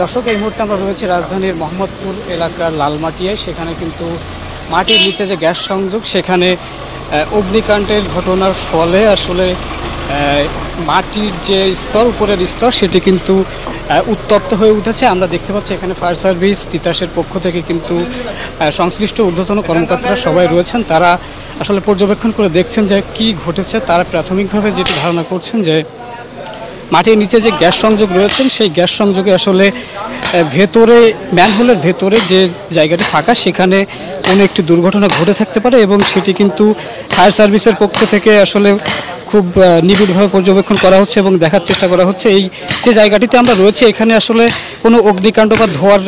দর্শক, এই মুহূর্তে আমরা রয়েছি রাজধানীর মোহাম্মদপুর এলাকার লালমাটিয়ায়। সেখানে কিন্তু মাটির নিচে যে গ্যাস সংযোগ, সেখানে অগ্নিকাণ্ডের ঘটনার ফলে আসলে মাটির যে স্তর, উপরের স্তর, সেটি কিন্তু উত্তপ্ত হয়ে উঠেছে। আমরা দেখতে পাচ্ছি এখানে ফায়ার সার্ভিস, তিতাসের পক্ষ থেকে কিন্তু সংশ্লিষ্ট ঊর্ধ্বতন কর্মকর্তারা সবাই রয়েছেন। তারা আসলে পর্যবেক্ষণ করে দেখছেন যে কি ঘটেছে। তারা প্রাথমিকভাবে যেটি ধারণা করছেন যে মাটির নিচে যে গ্যাস সংযোগ রয়েছেন, সেই গ্যাস সংযোগে আসলে ভেতরে, ম্যানহোলের ভেতরে যে জায়গাটি ফাঁকা, সেখানে কোনো একটি দুর্ঘটনা ঘটে থাকতে পারে এবং সেটি কিন্তু ফায়ার সার্ভিসের পক্ষ থেকে আসলে খুব নিবিড়ভাবে পর্যবেক্ষণ করা হচ্ছে এবং দেখার চেষ্টা করা হচ্ছে। এই যে জায়গাটিতে আমরা রয়েছি, এখানে আসলে কোনো অগ্নিকাণ্ড বা ধোঁয়ার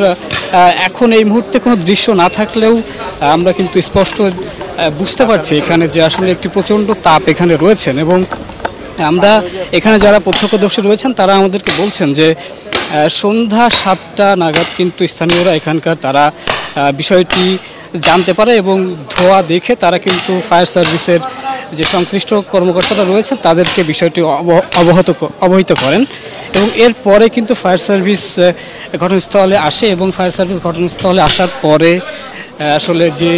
এখন এই মুহূর্তে কোনো দৃশ্য না থাকলেও আমরা কিন্তু স্পষ্ট বুঝতে পারছি এখানে যে আসলে একটি প্রচণ্ড তাপ এখানে রয়েছেন। এবং আমরা এখানে যারা প্রত্যক্ষদর্শী রয়েছেন তারা আমাদেরকে বলছেন যে সন্ধ্যা 7টা নাগাদ কিন্তু স্থানীয়রা এখানকার তারা বিষয়টি জানতে পারে এবং ধোঁয়া দেখে তারা কিন্তু ফায়ার সার্ভিসের যে সংশ্লিষ্ট কর্মকর্তারা রয়েছেন তাদেরকে বিষয়টি অবহিত করেন এবং এরপরে কিন্তু ফায়ার সার্ভিস ঘটনাস্থলে আসে এবং ফায়ার সার্ভিস ঘটনাস্থলে আসার পরে আসলে যে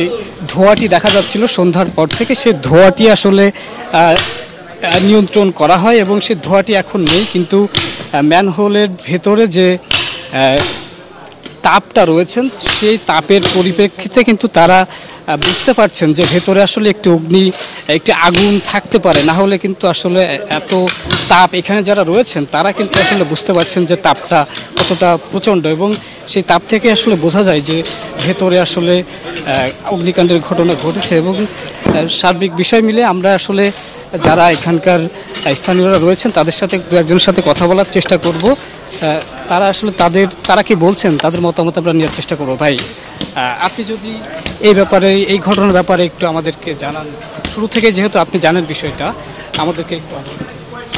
ধোঁয়াটি দেখা যাচ্ছিল সন্ধ্যার পর থেকে, সে ধোঁয়াটি আসলে নিয়ন্ত্রণ করা হয় এবং সে ধোঁয়াটি এখন নেই। কিন্তু ম্যানহোলের ভেতরে যে তাপটা রয়েছেন, সেই তাপের পরিপ্রেক্ষিতে কিন্তু তারা বুঝতে পারছেন যে ভেতরে আসলে একটি আগুন থাকতে পারে। না হলে কিন্তু আসলে এত তাপ, এখানে যারা রয়েছেন তারা কিন্তু আসলে বুঝতে পারছেন যে তাপটা কতটা প্রচণ্ড এবং সেই তাপ থেকে আসলে বোঝা যায় যে ভেতরে আসলে অগ্নিকাণ্ডের ঘটনা ঘটেছে। এবং সার্বিক বিষয় মিলে আমরা আসলে যারা এখানকার স্থানীয়রা রয়েছেন তাদের সাথে দু একজনের সাথে কথা বলার চেষ্টা করব। তারা আসলে তারা কি বলছেন, তাদের মতামত আমরা নেওয়ার চেষ্টা করবো। ভাই, আপনি যদি এই ব্যাপারে, এই ঘটনার ব্যাপারে একটু আমাদেরকে জানান, শুরু থেকে যেহেতু আপনি জানেন বিষয়টা, আমাদেরকে একটু।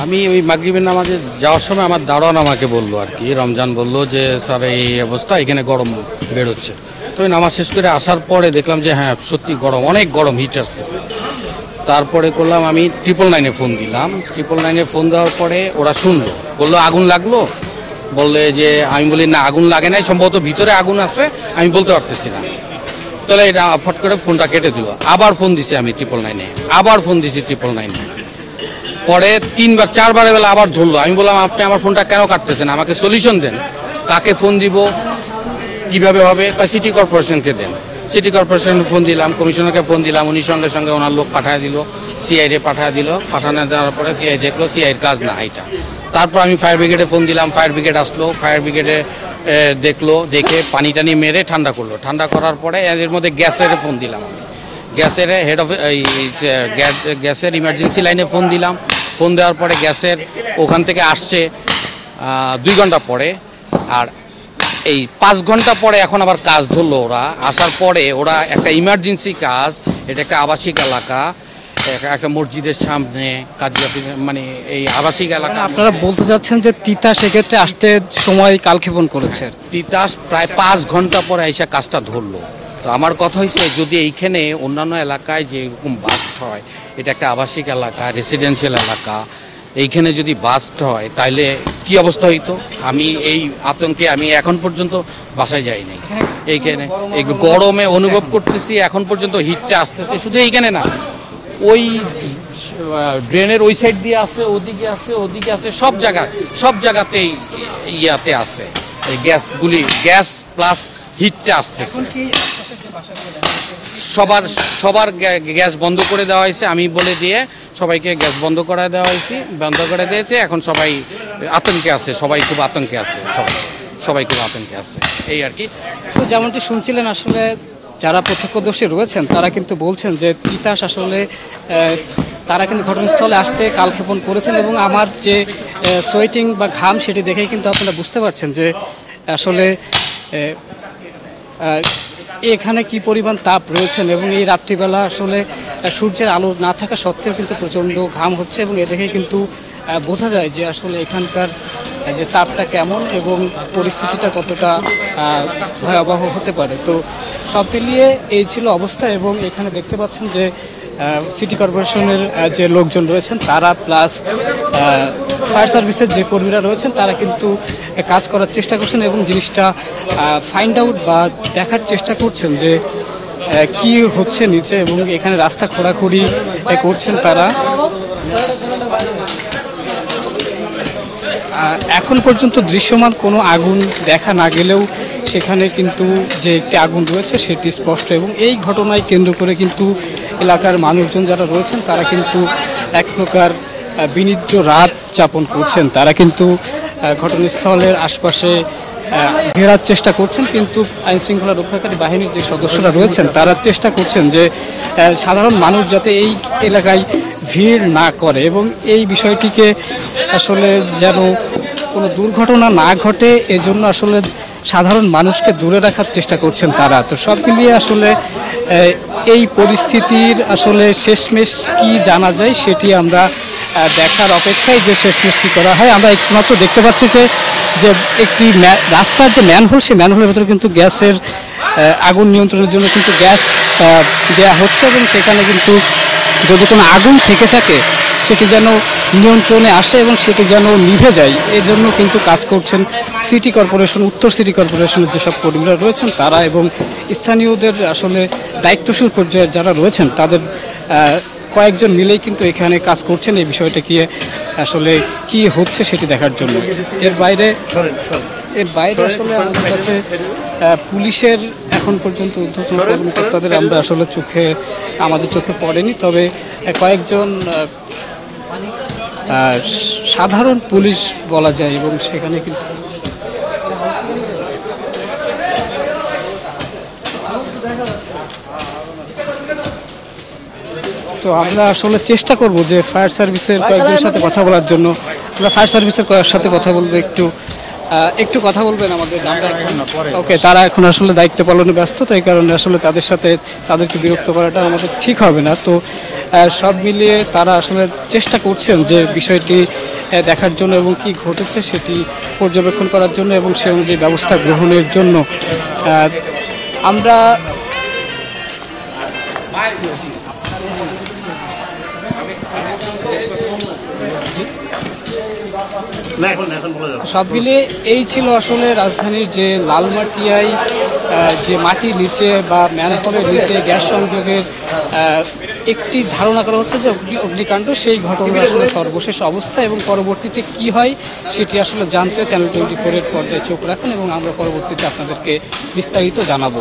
আমি ওই মাগরিবের নামাজে যাওয়ার সময় আমার দারোয়ান আমাকে বললো আর কি, রমজান বললো যে স্যার এই অবস্থা, এখানে গরম বেরোচ্ছে। তো ওই নামাজ শেষ করে আসার পরে দেখলাম যে হ্যাঁ সত্যি গরম, অনেক গরম, হিট আসতেছে। তারপরে করলাম আমি 999-এ ফোন দিলাম। 999-এ ফোন দেওয়ার পরে ওরা শুনলো, বললো আগুন লাগলো। বললে যে, আমি বলি না আগুন লাগে নাই, সম্ভবত ভিতরে আগুন আছে, আমি বলতে পারতেছি না। তাহলে এটা ফট করে ফোনটা কেটে দিল। আবার ফোন দিছি আমি 999-এ, আবার ফোন দিছি 999-এ। পরে 3-4 বেলা আবার ধরলো। আমি বললাম আপনি আমার ফোনটা কেন কাটতেছেন, আমাকে সলিউশন দেন, কাকে ফোন দিব, কিভাবে হবে। সিটি কর্পোরেশনকে দেন। সিটি কর্পোরেশনে ফোন দিলাম, কমিশনারকে ফোন দিলাম, উনি সঙ্গে সঙ্গে ওনার লোক পাঠিয়ে দিল, সিআইডি পাঠিয়ে দিল। পাঠানো দেওয়ার পরে সিআই দেখলো সিআইয়ের কাজ না এটা। তারপর আমি ফায়ার ব্রিগেডে ফোন দিলাম, ফায়ার ব্রিগেড আসলো, ফায়ার ব্রিগেডে দেখলো, দেখে পানি টানি মেরে ঠান্ডা করলো। ঠান্ডা করার পরে এর মধ্যে গ্যাসের ফোন দিলাম আমি, গ্যাসের হেড অফ গ্যাসের ইমার্জেন্সি লাইনে ফোন দিলাম। ফোন দেওয়ার পরে গ্যাসের ওখান থেকে আসছে 2 ঘন্টা পরে, আর এই 5 ঘন্টা পরে এখন আবার কাজ ধরলো ওরা। আসার পরে ওরা একটা ইমার্জেন্সি কাজ, এটা একটা আবাসিক এলাকা, একটা মসজিদের সামনে কাজ, মানে এই আবাসিক এলাকা। আপনারা বলতে চাচ্ছেন যে তিতাস সেক্ষেত্রে আসতে সময় কালক্ষেপণ করেছে। তিতাস প্রায় 5 ঘন্টা পরে এসে কাজটা ধরলো। তো আমার কথা হয়েছে, যদি এইখানে অন্যান্য এলাকায় যে এরকম বাস্ট হয়, এটা একটা আবাসিক এলাকা, রেসিডেন্সিয়াল এলাকা, এইখানে যদি বাস্ট হয় তাহলে কি অবস্থা হইতো। আমি এই আতঙ্কে আমি এখন পর্যন্ত বাসায় যাইনি। এইখানে এই গরমে অনুভব করতেছি, এখন পর্যন্ত হিটটা আসতেছে। শুধু এইখানে না, ওই ড্রেনের ওই সাইড দিয়ে আছে, ওদিকে আছে, ওদিকে আছে, সব জায়গাতেই ইয়াতে আছে এই গ্যাসগুলি, গ্যাস প্লাস হিটটা আসতেছে। সবার গ্যাস বন্ধ করে দেওয়া হয়েছে, আমি বলে দিয়ে সবাইকে গ্যাস বন্ধ করে দেওয়া হয়েছে, বন্ধ করে দিয়েছে। এখন সবাই আতঙ্কে আছে, সবাই খুব আতঙ্কে আছে, সবাই খুব আতঙ্কে আছে, এই আর কি। তো যেমনটি শুনছিলেন, আসলে যারা প্রত্যক্ষদর্শী রয়েছেন তারা কিন্তু বলছেন যে তিতাস আসলে তারা কিন্তু ঘটনাস্থলে আসতে কালক্ষেপণ করেছেন এবং আমার যে সোয়েটিং বা ঘাম, সেটি দেখেই কিন্তু আপনারা বুঝতে পারছেন যে আসলে এখানে কি পরিমাণ তাপ রয়েছেন। এবং এই রাত্রিবেলা আসলে সূর্যের আলো না থাকা সত্ত্বেও কিন্তু প্রচণ্ড ঘাম হচ্ছে এবং এ দেখে কিন্তু বোঝা যায় যে আসলে এখানকার যে তাপটা কেমন এবং পরিস্থিতিটা কতটা ভয়াবহ হতে পারে। তো সব মিলিয়ে এই ছিল অবস্থা। এবং এখানে দেখতে পাচ্ছেন যে সিটি কর্পোরেশনের যে লোকজন রয়েছেন তারা প্লাস ফায়ার সার্ভিসের যে কর্মীরা রয়েছেন তারা কিন্তু কাজ করার চেষ্টা করছেন এবং জিনিসটা ফাইন্ড আউট বা দেখার চেষ্টা করছেন যে কি হচ্ছে নিচে, এবং এখানে রাস্তা খোঁড়াখুড়ি করছেন তারা। এখন পর্যন্ত দৃশ্যমান কোনো আগুন দেখা না গেলেও সেখানে কিন্তু যে একটি আগুন রয়েছে সেটি স্পষ্ট, এবং এই ঘটনায় কেন্দ্র করে কিন্তু এলাকার মানুষজন যারা রয়েছেন তারা কিন্তু এক প্রকার বিনিদ্র রাত যাপন করছেন। তারা কিন্তু ঘটনাস্থলের আশপাশে ঘেরার চেষ্টা করছেন, কিন্তু আইনশৃঙ্খলা রক্ষাকারী বাহিনীর যে সদস্যরা রয়েছেন তারা চেষ্টা করছেন যে সাধারণ মানুষ যাতে এই এলাকায় ভিড় না করে এবং এই বিষয়টিকে আসলে যেন কোনো দুর্ঘটনা না ঘটে এজন্য আসলে সাধারণ মানুষকে দূরে রাখার চেষ্টা করছেন তারা। তো সব মিলিয়ে আসলে এই পরিস্থিতির আসলে শেষমেশ কি জানা যায় সেটি আমরা দেখার অপেক্ষায়, যে শেষমেশ কী করা হয়। আমরা একমাত্র দেখতে পাচ্ছি যে একটি রাস্তার যে ম্যানহোল, সেই ম্যানহোলের ভেতরে কিন্তু গ্যাসের আগুন নিয়ন্ত্রণের জন্য কিন্তু গ্যাস দেওয়া হচ্ছে, এবং সেখানে কিন্তু যদি কোনো আগুন থেকে থাকে সেটি যেন নিয়ন্ত্রণে আসে এবং সেটি যেন নিভে যায়, এজন্য কিন্তু কাজ করছেন সিটি কর্পোরেশন, উত্তর সিটি কর্পোরেশনের যেসব কর্মীরা রয়েছেন তারা, এবং স্থানীয়দের আসলে দায়িত্বশীল পর্যায়ে যারা রয়েছেন তাদের কয়েকজন মিলেই কিন্তু এখানে কাজ করছেন এই বিষয়টা কি আসলে কি হচ্ছে সেটি দেখার জন্য। এর বাইরে আসলে আমাদের কাছে পুলিশের এখন পর্যন্ত ঊর্ধ্বতন কর্মকর্তাদের আমরা আসলে আমাদের চোখে পড়েনি, তবে কয়েকজন সাধারণ পুলিশ বলা যায়, এবং সেখানে কিন্তু তো আমরা আসলে চেষ্টা করব যে ফায়ার সার্ভিসের কয়েকজনের সাথে কথা বলার জন্য। আমরা ফায়ার সার্ভিসের সাথে কথা বলবো, একটু কথা বলবেন আমাদের। ওকে, তারা এখন আসলে দায়িত্ব পালনে ব্যস্ত, তাই কারণে আসলে তাদেরকে বিরক্ত করাটা আমাদের ঠিক হবে না। তো সব মিলিয়ে তারা আসলে চেষ্টা করছেন যে বিষয়টি দেখার জন্য এবং কি ঘটেছে সেটি পর্যবেক্ষণ করার জন্য এবং সে অনুযায়ী ব্যবস্থা গ্রহণের জন্য। আমরা সব মিলিয়ে এই ছিল আসলে রাজধানীর যে লালমাটিয়ায় যে মাটির নিচে বা ম্যানহোলের নিচে গ্যাস সংযোগের একটি ধারণা করা হচ্ছে যে অগ্নিকাণ্ড, সেই ঘটনার আসলে সর্বশেষ অবস্থা এবং পরবর্তীতে কি হয় সেটি আসলে জানতে চ্যানেল 24-এর পর্দায় চোখ রাখুন, এবং আমরা পরবর্তীতে আপনাদেরকে বিস্তারিত জানাবো।